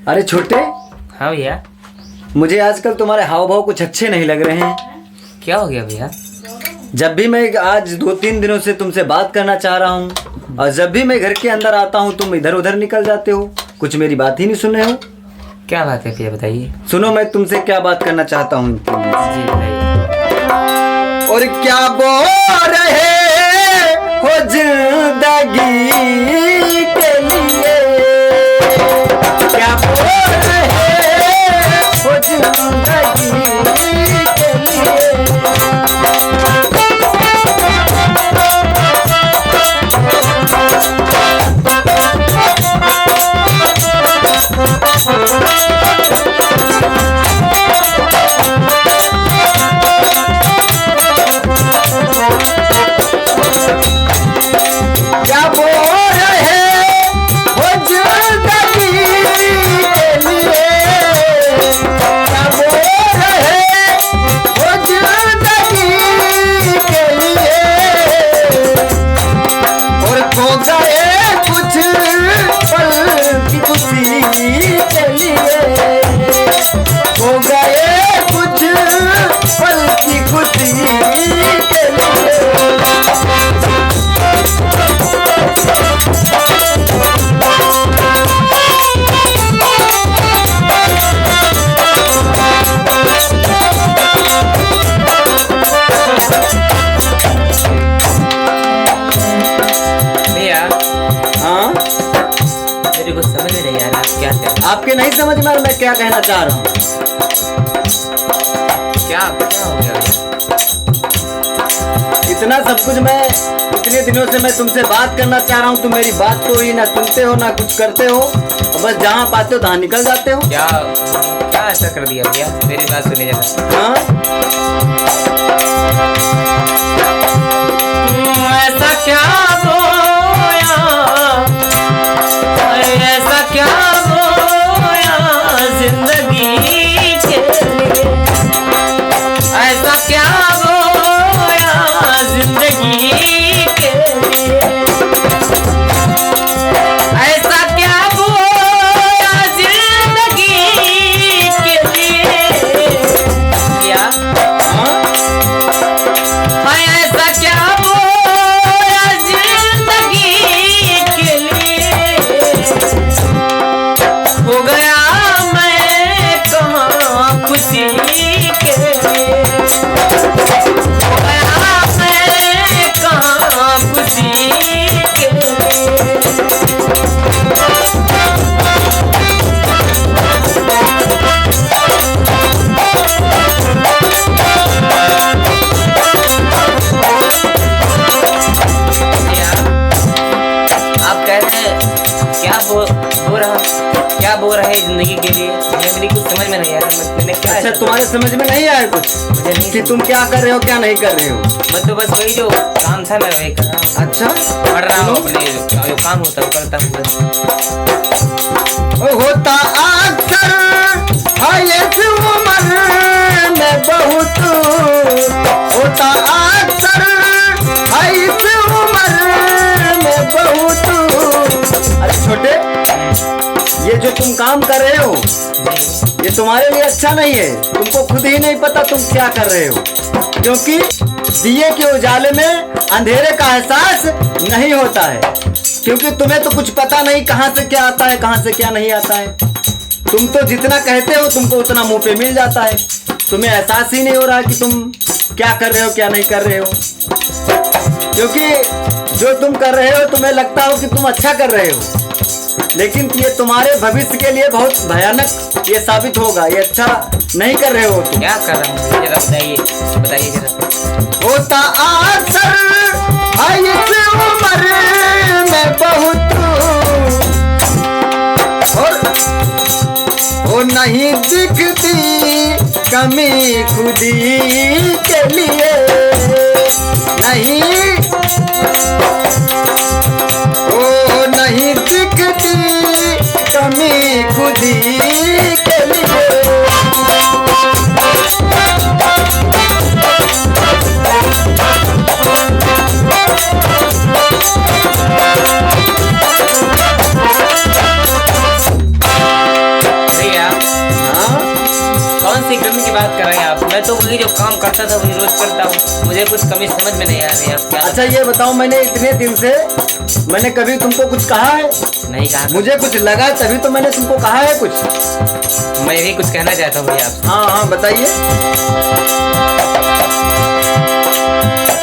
अरे छोटे। हाँ भैया। मुझे आजकल तुम्हारे हाव भाव कुछ अच्छे नहीं लग रहे हैं। क्या हो गया भैया? जब भी मैं आज 2-3 दिनों से तुमसे बात करना चाह रहा हूँ और जब भी मैं घर के अंदर आता हूँ तुम इधर उधर निकल जाते हो, कुछ मेरी बात ही नहीं सुन रहे हो। क्या बात है भैया, बताइए। सुनो, मैं तुमसे क्या बात करना चाहता हूँ। जी बताइए। और क्या बोल रहे हो जिंदगी के लिए, क्या बोल रहे हो जिंदगी के लिए। क्या बोल रहे हो जिंदगी के लिए, क्या बोल रहे हो जिंदगी के लिए। और खो गए कुछ पल की खुशी के लिए, खो गए कुछ पल की खुशी के लिए। भैया हाँ, मेरे को समझ में नहीं आ रहा आप क्या कह रहे आपके नहीं समझ में आ रहा मैं क्या कहना चाह रहा हूँ। हैं। क्या हो गया भैया? इतना सब कुछ मैं इतने दिनों से मैं तुमसे बात करना चाह रहा हूँ, तुम मेरी बात को ही ना सुनते हो ना कुछ करते हो, और बस जहाँ पाते हो तहाँ निकल जाते हो। क्या क्या ऐसा कर दिया भैया? मेरी बात सुनिए जरा। हाँ, ऐसा क्या बोया, ऐसा क्या बोया जिंदगी के लिए, ऐसा क्या बोया जिंदगी के लिए, ऐसा क्या बोया जिंदगी के लिए। क्या हाँ, ऐसा क्या बोया जिंदगी के लिए। हो गया मैं कहाँ खुशी के लिए, हो गया मैं कहाँ खुशी के लिए। भैया, आप कह रहे हैं क्या बोल रहे हैं जिंदगी के लिए? मेरी कुछ समझ में नहीं आया। मैंने क्या अच्छा तुम्हारे समझ में नहीं आया कुछ मुझे नहीं कि तुम क्या कर रहे हो क्या नहीं कर रहे हो। मैं तो बस वही जो काम था मैं वही कर रहा हूँ। अच्छा, पढ़ रहा हूँ अपने जो काम होता है करता हूँ बस। होता अक्सर है इस उम्र में बहुत, होता अक्सर है इस उम्र में बहुत। अरे छोटे, ये जो तुम काम कर रहे हो ये तुम्हारे लिए अच्छा नहीं है, तुमको खुद ही नहीं पता तुम क्या कर रहे हो, क्योंकि दिए के उजाले में अंधेरे का एहसास नहीं होता है, क्योंकि तुम्हें तो कुछ पता नहीं कहाँ से क्या आता है कहाँ से क्या नहीं आता है। तुम तो जितना कहते हो तुमको उतना मुंह पे मिल जाता है, तुम्हें एहसास ही नहीं हो रहा कि तुम क्या कर रहे हो क्या नहीं कर रहे हो, क्योंकि जो तुम कर रहे हो तुम्हें लगता हो कि तुम अच्छा कर रहे हो, लेकिन ये तुम्हारे भविष्य के लिए बहुत भयानक ये साबित होगा, ये अच्छा नहीं कर रहे हो तुम। क्या कर रहा हूँ जरा बताइए जरा। होता अक्सर है इस उम्र में बहुत, और नहीं दिखती कमी खुदी के लिए, नहीं ओ नहीं दिखती कमी खुदी के लिए। अपनी कमी की बात कर रहे हैं आप। मैं तो वही जो काम करता था वही रोज करता हूँ। मुझे कुछ कमी समझ में नहीं आ रही है। आप क्या? अच्छा ये बताओ, मैंने इतने दिन से मैंने कभी तुमको कुछ कहा है? नहीं कहा। मुझे कुछ लगा तभी तो मैंने तुमको कहा है कुछ। मैं भी कुछ कहना चाहता हूँ भैया आपसे। हाँ हाँ बताइए।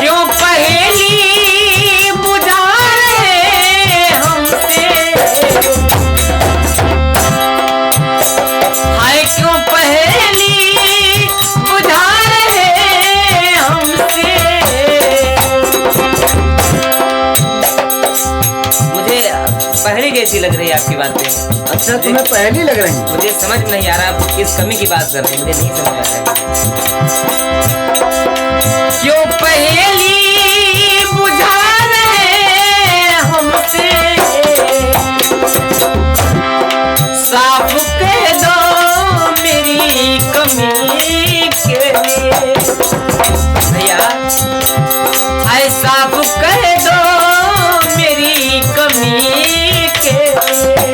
क्यों पहेली बुझा रहे हमसे, हाय क्यों पहेली बुझा रहे हमसे। मुझे पहेली जैसी लग रही है आपकी बातें। अच्छा तुम्हें पहेली लग रही है? मुझे समझ में नहीं आ रहा आप किस कमी की बात कर रहे हैं। मुझे नहीं समझ आ रहा है। क्यों पहेली बुझा रहे हमसे, साफ कह दो मेरी कमी के लिए। भैया आए साफ कह दो मेरी कमी के लिए।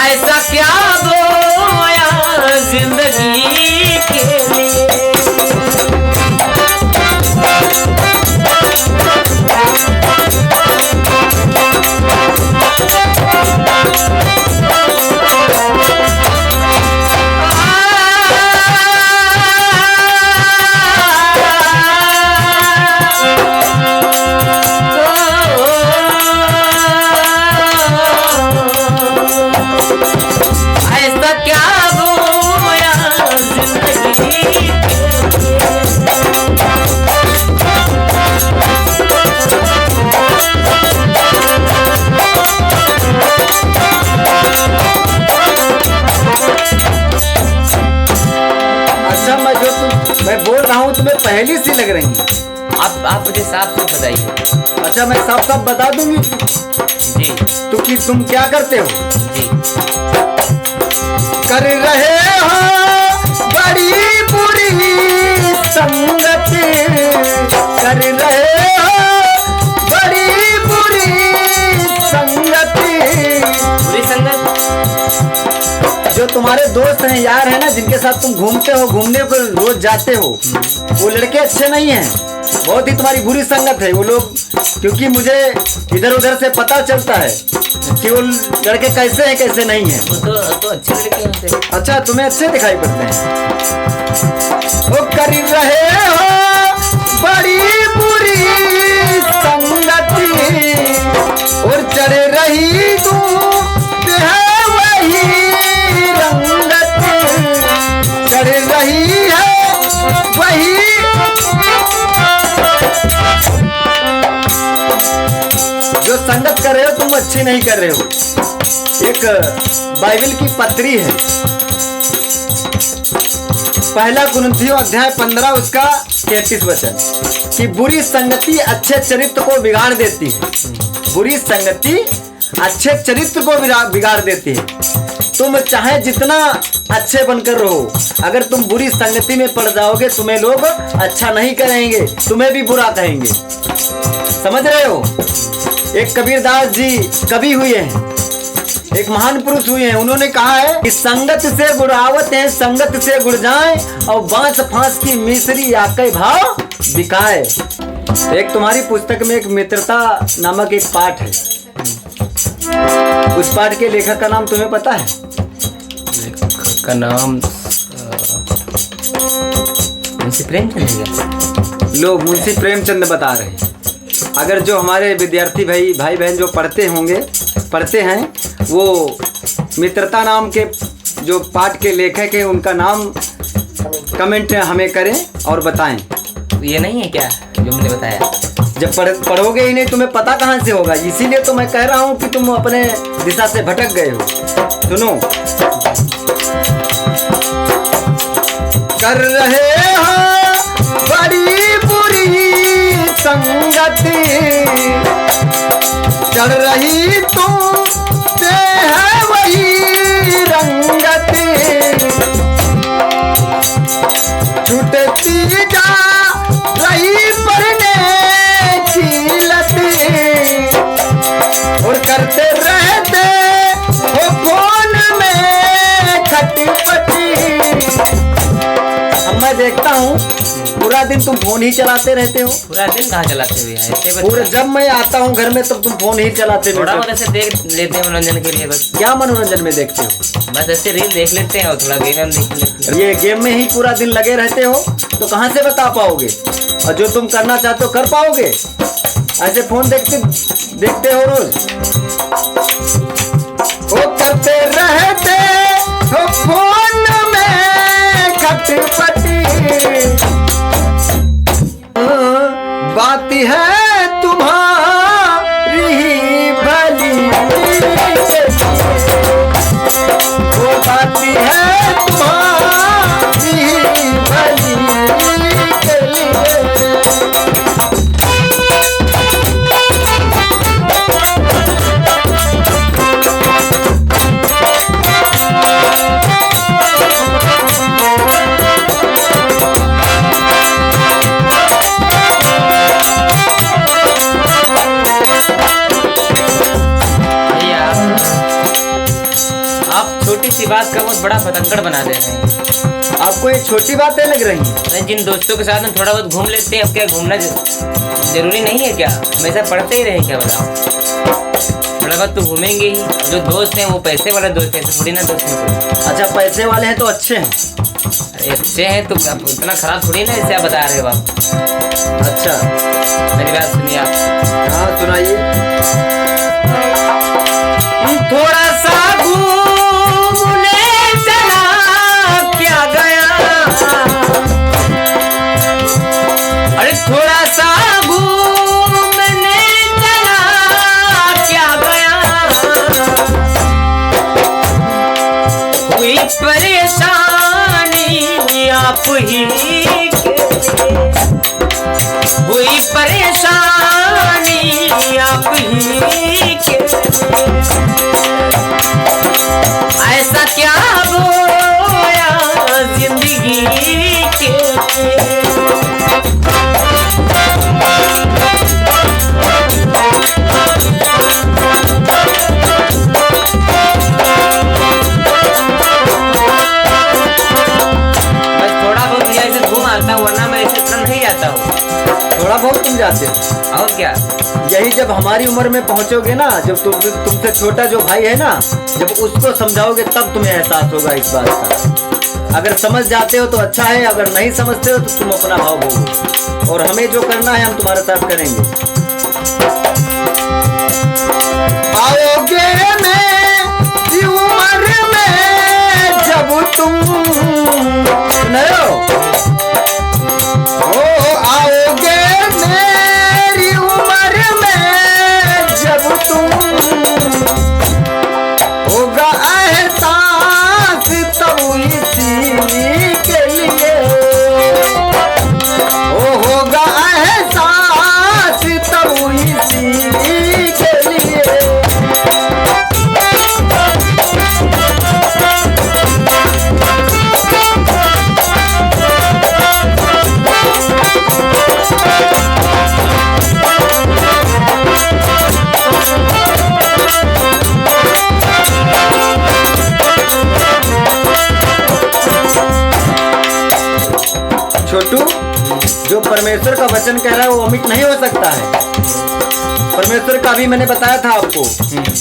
ऐसा क्या बोया जिंदगी के लिए। ऐसा क्या बोया जिंदगी के लिए। अच्छा मैं बोल रहा हूँ तुम्हें पहेली सी लग रही है। आप मुझे साफ साफ बताइए। अच्छा मैं साफ साफ बता दूंगी जी तो कि तुम क्या करते हो। जी। कर रहे हो बड़ी बुरी संगति, कर रहे हो बड़ी बुरी संगति। बुरी संगत। जो तुम्हारे दोस्त हैं यार है ना, जिनके साथ तुम घूमते हो, घूमने को रोज जाते हो, वो लड़के अच्छे नहीं हैं। बहुत ही तुम्हारी बुरी संगत है वो लोग। क्योंकि मुझे इधर उधर से पता चलता है कि वो लड़के कैसे हैं कैसे नहीं हैं। वो तो अच्छे लड़के होते हैं। अच्छा तुम्हें अच्छे दिखाई पड़ते हैं। वो कर रहे हो बड़ी बुरी संगति, और चढ़ रही तू है वही रंगत, चढ़ रही है वही। जो संगत कर रहे हो तुम अच्छी नहीं कर रहे हो। एक बाइबल की पत्री है, पहला कुरिन्थियों अध्याय 15 उसका 33 वचन, कि बुरी संगति अच्छे चरित्र को बिगाड़ देती है। बुरी संगति अच्छे चरित्र को बिगाड़ देती है। तुम चाहे जितना अच्छे बनकर रहो, अगर तुम बुरी संगति में पड़ जाओगे तुम्हें लोग अच्छा नहीं कहेंगे, तुम्हें भी बुरा कहेंगे। समझ रहे हो। एक कबीरदास जी कवि हुए हैं, एक महान पुरुष हुए हैं। उन्होंने कहा है कि संगत से गुड़ावत है, संगत से गुड़ जाए, और बांस फांस की मिश्री आके भाव बिकाए। एक तुम्हारी पुस्तक में एक मित्रता नामक एक पाठ है। उस पाठ के लेखक का नाम तुम्हें पता है? लेखक का नाम मुंशी प्रेमचंद है। लोग मुंशी प्रेमचंद बता रहे हैं। अगर जो हमारे विद्यार्थी भाई बहन जो पढ़ते हैं, वो मित्रता नाम के जो पाठ के लेखक हैं उनका नाम कमेंट हमें करें और बताएं। ये नहीं है क्या जो मैंने बताया? जब पढ़ोगे ही नहीं तुम्हें पता कहाँ से होगा। इसीलिए तो मैं कह रहा हूँ कि तुम अपने दिशा से भटक गए हो। सुनो, कर रहे हो बड़ी बुरी संगति, चढ़ रही तुम से है वही रंगति, छूटती जा रही पढ़ने की लती, और करते रहते हो फोन में खटपटी, देखता हूँ पूरा दिन तुम फोन ही चलाते रहते हो। पूरा दिन कहाँ चलाते हुए हैं ऐसे पूरे जब मैं आता हूँ घर में तब तुम फोन ही चलाते थोड़ा हो। बहुत ऐसे देख लेते हैं मनोरंजन के लिए बस। क्या मनोरंजन में देखते हो? बस ऐसे रील देख लेते हैं और थोड़ा गेम हम देख लेते हैं। ये गेम में ही पूरा दिन लगे रहते हो तो कहाँ से बता पाओगे, और जो तुम करना चाहते हो कर पाओगे? ऐसे फोन देखते हो रोज। वो करते रहते हो फोन में खटपटी, बात है तुम्हारी ही भली, वो बात है तुम्हारी ही भली के लिए। भैया आप छोटी सी बात का बहुत बड़ा पतंगड़ बना दे रहे हैं। आपको ये छोटी बातें लग रही हैं? अरे जिन दोस्तों के साथ हम थोड़ा बहुत घूम लेते हैं, अब क्या घूमना जरूरी नहीं है क्या? हमेशा पढ़ते ही रहे क्या? बताओ, थोड़ा बहुत तो घूमेंगे ही। जो दोस्त हैं वो पैसे वाले दोस्त हैं, ऐसे थोड़ी ना दोस्त हैं। अच्छा पैसे वाले हैं तो अच्छे हैं। अरे अच्छे हैं तो आप उतना खराब थोड़ी ना ऐसे आप बता रहे हो आप। अच्छा मेरी बात सुनिए आप। हाँ सुनाइए। थोड़ा सा घूमने चला क्या गया, अरे थोड़ा सा घूमने चला क्या गया, हुई परेशानी आप ही के, हुई परेशानी आप ही के, ऐसा क्या बोया जिंदगी के। बस थोड़ा बहुत भैया ऐसे घूम आता हूँ, वरना मैं ऐसे इतना नहीं आता हूँ। थोड़ा बहुत तुम जाते हो। और क्या? यही जब हमारी उम्र में पहुंचोगे ना, जब तुमसे छोटा जो भाई है ना, जब उसको समझाओगे तब तुम्हें एहसास होगा इस बात का। अगर समझ जाते हो तो अच्छा है, अगर नहीं समझते हो तो तुम अपना भाव भोगो, और हमें जो करना है हम तुम्हारे साथ करेंगे। आओगे मेरी उम्र में जब तुम सुनो, ओ आओगे मेरी उम्र में जब तुम, होगा एहसास तब इसी के लिए, ओ होगा एहसास तब इसी के लिए। छोटू, जो परमेश्वर का वचन कह रहा है वो अमिट नहीं हो सकता है। परमेश्वर का भी मैंने बताया था आपको,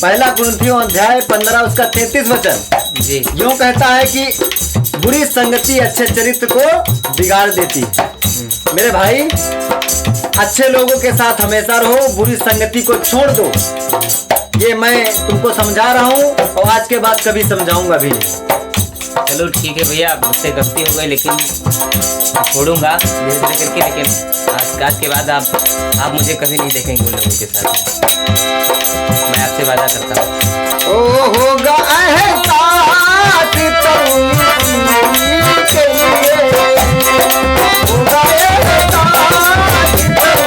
पहला कुरिन्थियों अध्याय 15 उसका 33 वचन जी यूं कहता है कि बुरी संगति अच्छे चरित्र को बिगाड़ देती है। मेरे भाई, अच्छे लोगों के साथ हमेशा रहो, बुरी संगति को छोड़ दो। ये मैं तुमको समझा रहा हूँ और आज के बाद कभी समझाऊंगा भी नहीं। चलो ठीक है भैया, मुझसे गलती हो गई, लेकिन छोड़ूंगा धीरे धीरे करके। लेकिन आज के बाद आप मुझे कभी नहीं देखेंगे उन लोगों के साथ। मैं आपसे वादा करता हूँ। ओ होगा एहसास तब के लिए, होगा एहसास तब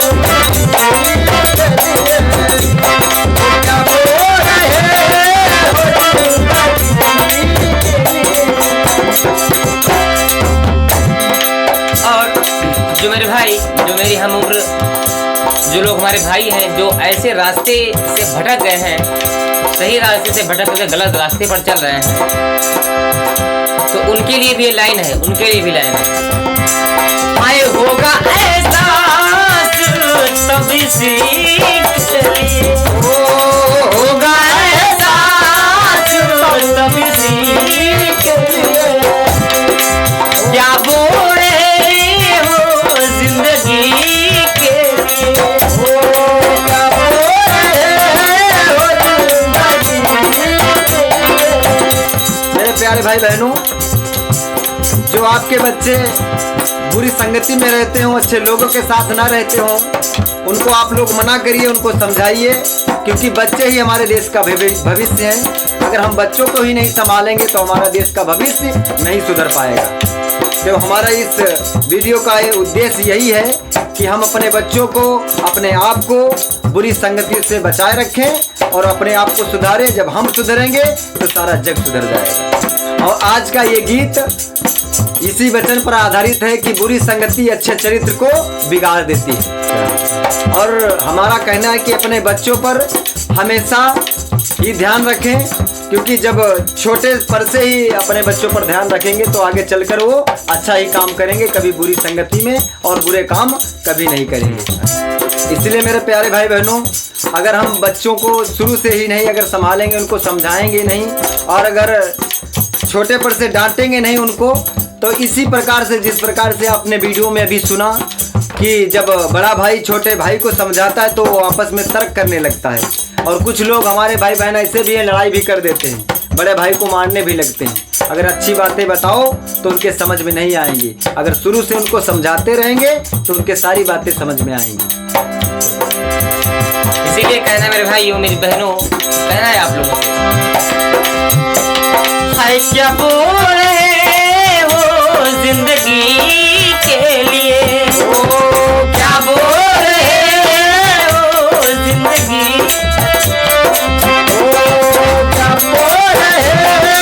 के लिए, क्या हो रहे और जो मेरे भाई, जो मेरी हम उम्र, जो लोग हमारे भाई हैं जो ऐसे रास्ते से भटक गए हैं, सही रास्ते से भटक कर गलत रास्ते पर चल रहे हैं, तो उनके लिए भी ये लाइन है, उनके लिए भी लाइन है। आए होगा एहसास तभी सीख लिए, होगा एहसास तभी सीख लिए। क्या बोल रहे हो जिंदगी के लिए, क्या बोल रहे हो जिंदगी के लिए। मेरे प्यारे भाई बहनों, जो आपके बच्चे बुरी संगति में रहते हो, अच्छे लोगों के साथ ना रहते हो, उनको आप लोग मना करिए, उनको समझाइए, क्योंकि बच्चे ही हमारे देश का भविष्य हैं। अगर हम बच्चों को ही नहीं संभालेंगे तो हमारा देश का भविष्य नहीं सुधर पाएगा। तो हमारा इस वीडियो का उद्देश्य यही है कि हम अपने बच्चों को, अपने आप को बुरी संगति से बचाए रखें और अपने आप को सुधारें। जब हम सुधरेंगे तो सारा जग सुधर जाएगा। और आज का ये गीत इसी वचन पर आधारित है कि बुरी संगति अच्छे चरित्र को बिगाड़ देती है। और हमारा कहना है कि अपने बच्चों पर हमेशा ही ध्यान रखें, क्योंकि जब छोटे पर से ही अपने बच्चों पर ध्यान रखेंगे तो आगे चलकर वो अच्छा ही काम करेंगे, कभी बुरी संगति में और बुरे काम कभी नहीं करेंगे। इसलिए मेरे प्यारे भाई बहनों, अगर हम बच्चों को शुरू से ही नहीं अगर संभालेंगे, उनको समझाएंगे नहीं और अगर छोटे पर से डांटेंगे नहीं उनको, तो इसी प्रकार से, जिस प्रकार से आपने वीडियो में अभी सुना कि जब बड़ा भाई छोटे भाई को समझाता है तो वो आपस में तर्क करने लगता है। और कुछ लोग हमारे भाई बहन ऐसे भी हैं, लड़ाई भी कर देते हैं, बड़े भाई को मारने भी लगते हैं। अगर अच्छी बातें बताओ तो उनके समझ में नहीं आएंगी, अगर शुरू से उनको समझाते रहेंगे तो उनके सारी बातें समझ में आएंगी। इसीलिए कहना है मेरे भाइयों, मेरी बहनों, कहना है आप लोगों से, हाय क्या बोल रहे हो जिंदगी के लिए, क्या बोल रहे हो जिंदगी, क्या बोल रहे हो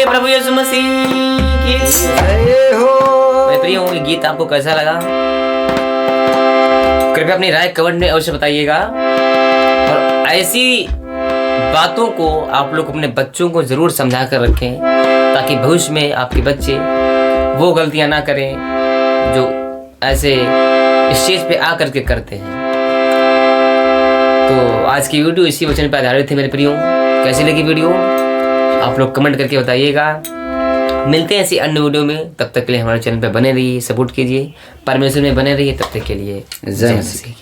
प्रभु यीशु मसीह की जय हो। मेरे प्रिय, ये गीत आपको कैसा लगा? कृपया अपनी राय कमेंट में अवश्य बताइएगा। और ऐसी बातों को आप लोग अपने बच्चों को जरूर समझा कर रखें, ताकि भविष्य में आपके बच्चे वो गलतियां ना करें जो ऐसे स्टेज पे आकर के करते हैं। तो आज की वीडियो इसी वचन पर आधारित थी मेरे प्रियो। कैसी लगी वीडियो आप लोग कमेंट करके बताइएगा। मिलते हैं ऐसी अन्य वीडियो में, तब तक के लिए हमारे चैनल पर बने रहिए, सपोर्ट कीजिए, परमेश्वर में बने रहिए। तब तक के लिए जय मसीह।